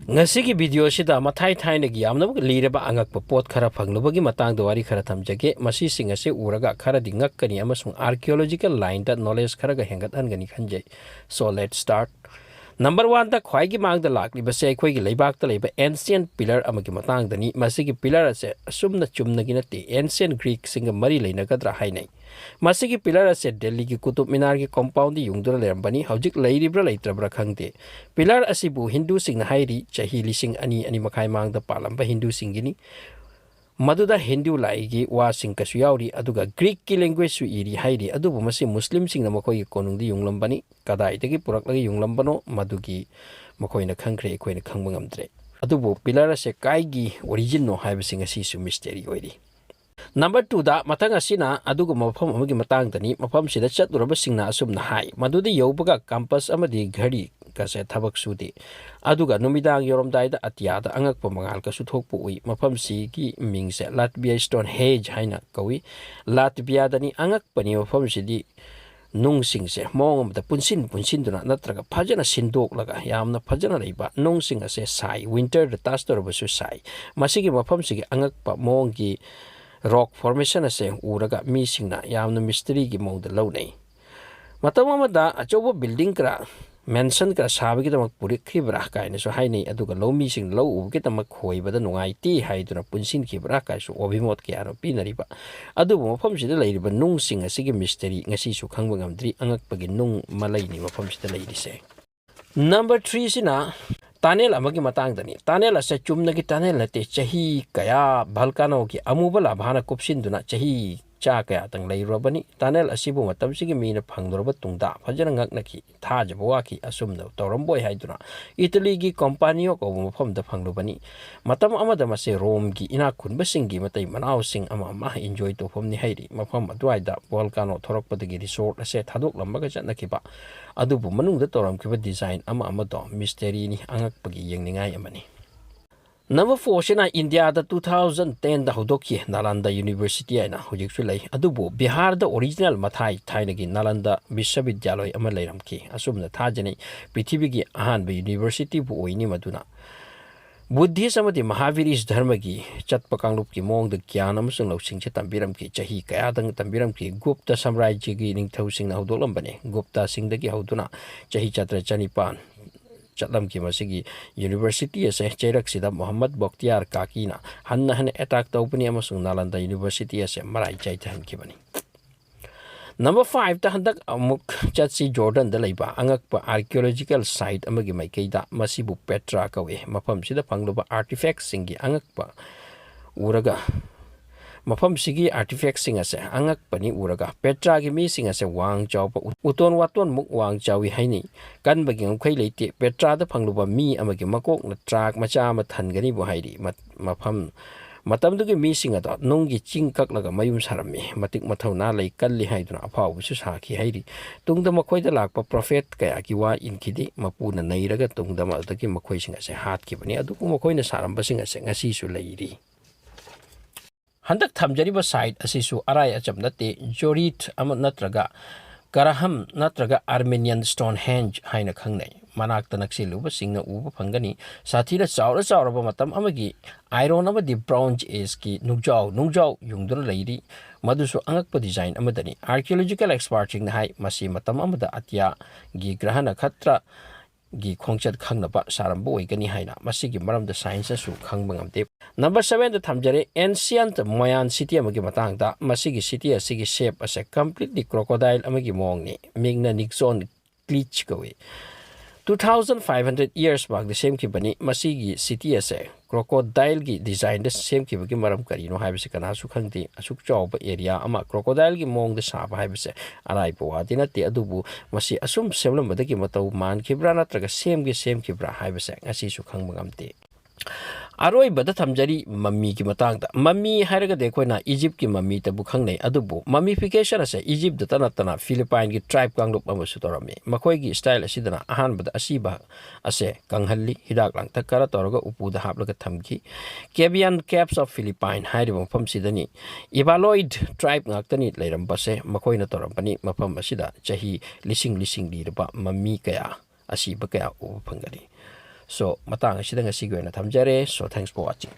Ngasigi video sida mathai thainagi yamnabuk lireba angakpa pot khara phanglubagi matangda wari khara thamjage masi singa se uraga khara dingakkani amasung archaeological line da knowledge khara ga hengathangani khanjai. So let's start. Number 1 da khwai gi mang da lakli ba se khoi gi leibak ta leiba ancient pillar amagi matang dani masigi pillar ase asumna chumna gi nati ancient Greek singa mari leina gadra hainai. Masigi pillar ase Delhi gi Kutub Minar gi compound di yungdura lerambani hawjik leiribra leitrabra khangde. Pillar asibu Hindu sing na hairi chahi lising ani makai mang da palamba Hindu singini. Maduda Hindu laigi wa sing kasu yauri aduga Greek ki language su iri hairi adubu masi Muslim sing na makoi konung di yunglambani kadai tagi purak lagi yunglambano madugi makoi na khangkre ekoi na khangbangam adubu pillar ase kai gi origin no haiba sing asi su mystery oiri. Number 2 da matang asina aduga mafam amagi matang tani mafam sida chaturaba singna asum na hai madudi yobaga campus amadi ghari kase thabak sudi aduga numidang yoromdai da atiada angakpa mangal ka suthokpu ui mafam si ki mingse Latvia Stonehenge haina kawi Latvia dani angakpani mafam sidi nung singse mong amda punsin duna natraga phajana sindok laga yamna phajana leiba nung sing ase sai winter da tastor basu sai masigi mafam sigi angakpa mong gi rock formation ase uraga mi singna yamna mystery gi mongda launai matama mada achobo building kra mention kra sabi gi damak puri khibra kaina so hainai aduga lomi sing low u gi damak khoibada nungai ti haiduna punsin khibra kai so obimot ke aro pinariba adubu mafam sida leiriba nung sing ase gi mystery ngasi su khangba ngamdri angakpagi nung malai ni mafam sida leirise. Number 3 sina Tunnel amagi matang dani tunnel ase chumna gi tunnel nate chahi kaya volcano ki amubala bhana kupsin duna chahi cha kaya tang leirobani tunnel asibu matam sigi mina phangdorba tungda phajana ngakna ki thajabwa ki asumna tawramboi haiduna Italy gi company ko mafam da phanglubani matam amada mase Rome gi ina khunba singi matai manaw sing ama enjoy to phom ni hairi mafam adwaida volcano thorakpadagi resort ase thadok lambaga chatnakiba adubu manungda toram kiba design ama do mystery ni angakpagi yengningai amani. Number 4 sina India da 2010 da hodokki Nalanda University aina hojik su lei adubu Bihar da original mathai thainagi Nalanda Vishwavidyalaya ama leiramki asumna thajani prithibigi ahanba university bu oini maduna Buddhism amadi Mahaviri's dharma gi chatpa kanglup ki mong da gyan amasung lausing che tambiram ki chahi kaya dang tambiram ki Gupta samrajya gi ningthau sing na hodolambane Gupta sing da gi hoduna chahi chatra chanipan chatlam ki masigi university ase cherak sida Muhammad Boktiar Kakina hanna attack tawpani amasung Nalanda University ase marai chai than ki bani. Number 5 ta handak amuk chatsi Jordan da leiba Angakpa Archaeological Site amagi maikeida masibu Petra kawe mafam sida phangluba artifacts singi Angakpa uraga mafam sigi artifacts sing ase Angakpani uraga Petra gi mi sing ase wang chawpa uton waton muk wang chawi haini kan bagi ngkhai leite Petra da phangluba mi amagi makok na track macha ma thangani bo hairi mafam matamdugi mi singa da nonggi chingkak laga mayum sarami matik mathauna lei kalli haiduna aphau su sakhi hairi tungda makhoi da lakpa prophet kaya ki wa inkidi mapuna nairaga tungda ma dagi makhoi singa se hat ki bani adu makhoi na saramba singa se ngasi su leiri. Handak thamjariba site asisu arai acham nate Jorit am natraga Karaham natraga Armenian Stonehenge haina khangnai manak tanaksiluba singna uba phangani sathira chawra matam amagi iron amadi bronze age ki nungjau yungduna leiri madusu angakpa design amadani archaeological expert sing hai masi matam amada atya gi grahana khatra gi khongchat khangnaba sarambo oigani haina masigi maramda science su khangbangamte. Number 7 da thamjare ancient Mayan city amagi matangda masigi city asigi shape ase completely crocodile amagi mongni mingna Nixon glitch kawe 2500 years back the same kibani masigi city ase crocodile gi design the same kibagi maram karino haibse kana su khangti asuk chawba area ama crocodile gi mong the saba haibse arai powa dinati adubu masi asum semlam badagi matau man kibra natraga same kibra haibse ngasi su khangbangamte. Aroi bada thamjari mummy ki matang da mummy hairaga dekoina Egypt ki mummy ta bukhang nei adubu mummification ase Egypt da tana Philippine ki tribe kanglup amasu torami makhoi gi style asidana ahan bada asiba ase kanghalli hidak lang takara toroga upu da haplaga thamki Cabian caps of Philippine hairiba mafam sidani Evaloid tribe ngaktani leiram base makhoi na torampani mafam asida chahi lising dirba mummy kaya asiba kaya u phangari. so matang asida ngasi go na thamjare so thanks for watching